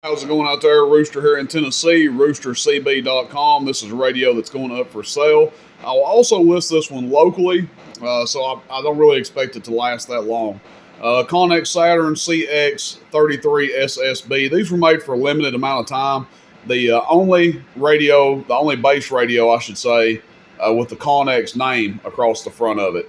How's it going out there? Rooster here in Tennessee, roostercb.com. This is a radio that's going up for sale. I'll also list this one locally, so I don't really expect it to last that long. Connex Saturn CX-33 SSB. These were made for a limited amount of time. The only base radio, I should say, with the Connex name across the front of it.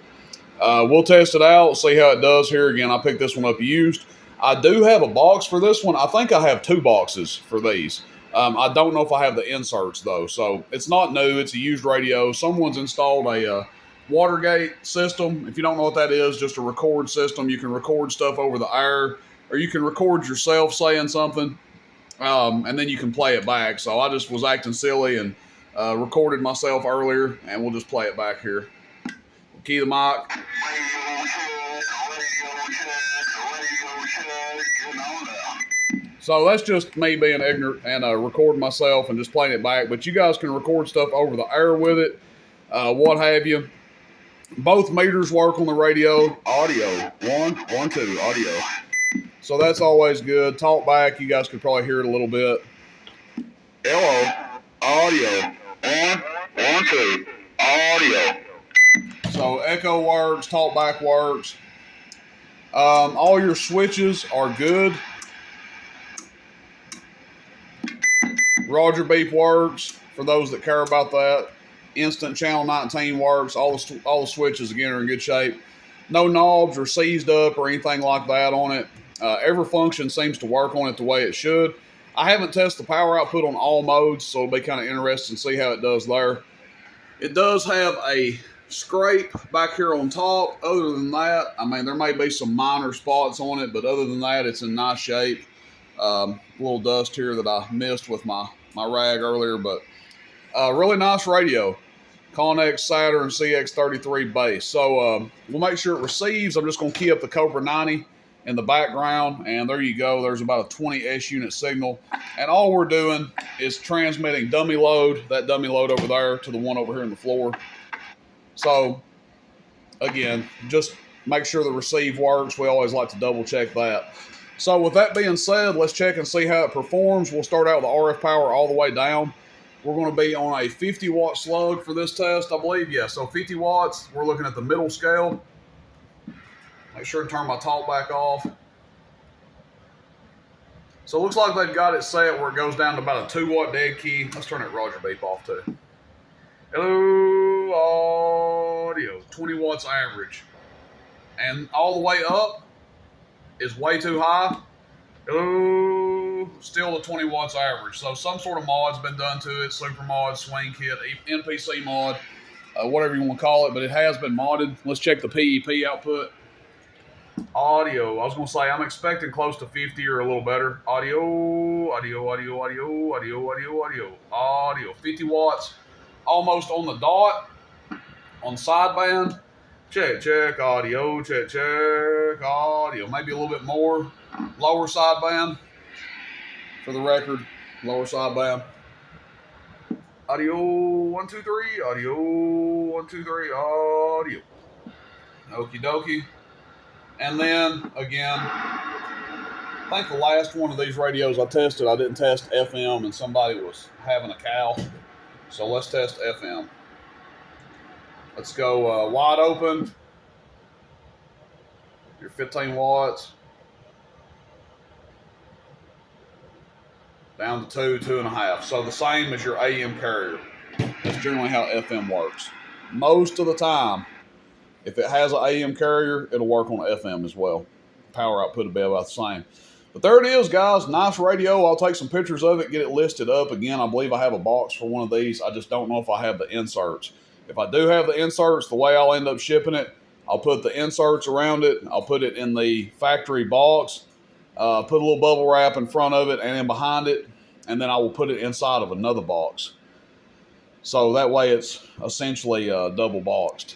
We'll test it out, see how it does here. Again, I picked this one up used. I do have a box for this one. I think I have two boxes for these. I don't know if I have the inserts, though. So it's not new. It's a used radio. Someone's installed a Watergate system. If you don't know what that is, just a record system. You can record stuff over the air, or you can record yourself saying something, and then you can play it back. So I just was acting silly and recorded myself earlier, and we'll just play it back here. Key the mic. So that's just me being ignorant and recording myself and just playing it back. But you guys can record stuff over the air with it, what have you. Both meters work on the radio. Audio, one, two, audio. So that's always good. Talk back, you guys could probably hear it a little bit. Hello, audio, one, two, audio. So echo works, talk back works. All your switches are good. Roger beep works for those that care about that. Instant channel 19 works. All the switches again are in good shape. No knobs are seized up or anything like that on it. Every function seems to work on it the way it should. I haven't tested the power output on all modes, so it'll be kind of interesting to see how it does there. It does have a scrape back here on top. Other than that, I mean, there may be some minor spots on it, but other than that, it's in nice shape. A little dust here that I missed with my rag earlier, but really nice radio. Connex Saturn CX-33 base. So we'll make sure it receives. I'm just going to key up the Cobra 90 in the background, and there you go. There's about a 20 S unit signal, and all we're doing is transmitting dummy load, that dummy load over there, to the one over here on the floor. So again, just make sure the receive works. We always like to double check that. So with that being said, let's check and see how it performs. We'll start out with the RF power all the way down. We're going to be on a 50 watt slug for this test, I believe. Yeah, so 50 watts. We're looking at the middle scale. Make sure to turn my talk back off. So it looks like they've got it set where it goes down to about a 2 watt dead key. Let's turn that Roger beep off too. Hello, audio, 20 watts average. And all the way up is way too high. Hello, still a 20 watts average. So some sort of mod's been done to it, super mod, swing kit, NPC mod, whatever you want to call it, but it has been modded. Let's check the PEP output. Audio, I was going to say I'm expecting close to 50 or a little better. Audio, 50 watts, almost on the dot, on sideband. Check, audio, check, audio. Maybe a little bit more. Lower sideband, for the record, lower sideband. Audio, 1, 2, 3, audio, 1, 2, 3, audio. Okie dokie. And then, again, I think the last one of these radios I tested, I didn't test FM, and somebody was having a cow. So let's test FM. Let's go wide open. Your 15 watts. Down to 2.5. So the same as your AM carrier. That's generally how FM works. Most of the time, if it has an AM carrier, it'll work on FM as well. Power output will be about the same. But there it is, guys. Nice radio. I'll take some pictures of it, get it listed up. Again, I believe I have a box for one of these. I just don't know if I have the inserts. If I do have the inserts, the way I'll end up shipping it, I'll put the inserts around it. I'll put it in the factory box, put a little bubble wrap in front of it and then behind it, and then I will put it inside of another box. So that way it's essentially double boxed.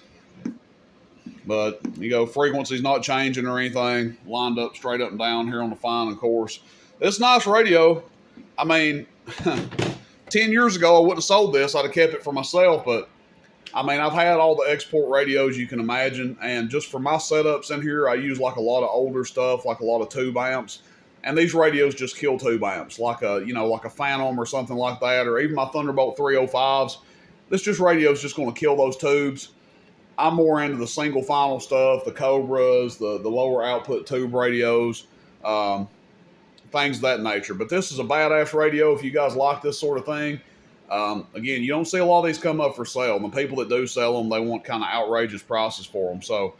But, you know, frequency's not changing or anything. Lined up straight up and down here on the fine and coarse. It's nice radio. I mean, 10 years ago I wouldn't have sold this. I'd have kept it for myself. But, I mean, I've had all the export radios you can imagine. And just for my setups in here, I use like a lot of older stuff, like a lot of tube amps. And these radios just kill tube amps, like a Phantom or something like that, or even my Thunderbolt 305s. This radio is just going to kill those tubes. I'm more into the single final stuff, the Cobras, the lower output tube radios, things of that nature. But this is a badass radio if you guys like this sort of thing. Again, you don't see a lot of these come up for sale. And the people that do sell them, they want kind of outrageous prices for them. So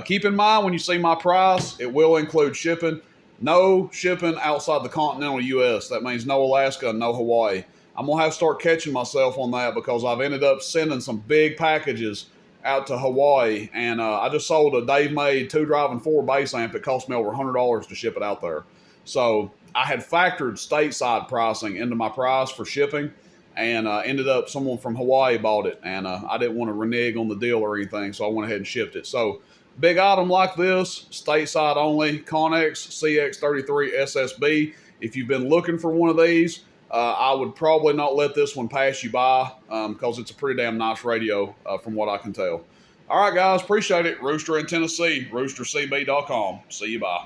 keep in mind when you see my price, it will include shipping. No shipping outside the continental U.S. That means no Alaska and no Hawaii. I'm going to have to start catching myself on that because I've ended up sending some big packages out to Hawaii. And I just sold a Dave Made 2-drive-and-4 bass amp. It cost me over $100 to ship it out there. So I had factored stateside pricing into my price for shipping. And ended up someone from Hawaii bought it. And I didn't want to renege on the deal or anything. So I went ahead and shipped it. So big item like this, stateside only, Connex CX-33 SSB. If you've been looking for one of these, I would probably not let this one pass you by because it's a pretty damn nice radio from what I can tell. All right, guys, appreciate it. Rooster in Tennessee, roostercb.com. See you, bye.